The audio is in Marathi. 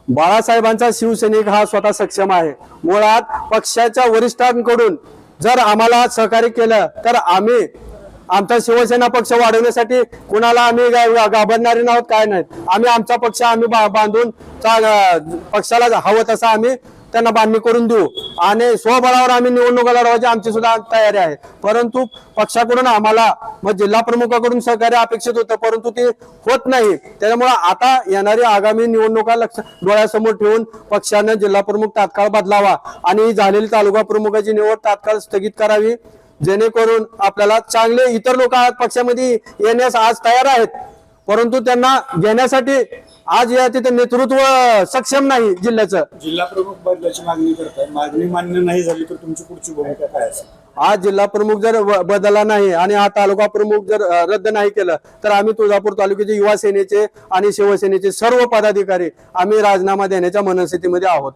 बाळासाहेबांचा शिवसैनिक हा स्वतः सक्षम आहे। मुळात पक्षाच्या वरिष्ठांकडून जर आम्हाला सहकार्य केलं तर आम्ही आमचा शिवसेना पक्ष वाढवण्यासाठी कुणाला आम्ही घाबरणारे नाहीत, काय नाही। आम्ही आमचा पक्ष आम्ही बांधून पक्षाला हवं तसं आम्ही त्यांना बांधणी करून देऊ आणि स्वबळावर आम्ही निवडणुका लढवायची आमची सुद्धा तयारी आहे। परंतु पक्षाकडून आम्हाला मग जिल्हा प्रमुखाकडून सहकार्य अपेक्षित होतं, परंतु ते होत नाही। त्यामुळे आता येणारी आगामी निवडणुका डोळ्यासमोर ठेवून पक्षाने जिल्हा प्रमुख तात्काळ बदलावा आणि झालेली तालुका प्रमुखाची निवड तात्काळ स्थगित करावी, जेणेकरून आपल्याला चांगले इतर लोक पक्षामध्ये येण्यास आज तयार आहेत, परंतु त्यांना घेण्यासाठी आज या तिथे नेतृत्व सक्षम नाही जिल्ह्याचं। जिल्हा प्रमुख बदलाची मागणी करताय, मागणी मान्य नाही झाली तर तुमची पुढची भूमिका काय असेल? आज जिल्हा प्रमुख जर बदलला नाही आणि हा तालुका प्रमुख जर रद्द नाही केलं तर आम्ही तुळजापूर तालुक्याचे युवा सेनेचे आणि शिवसेनेचे सर्व पदाधिकारी आम्ही राजीनामा देण्याच्या मनस्थितीमध्ये आहोत।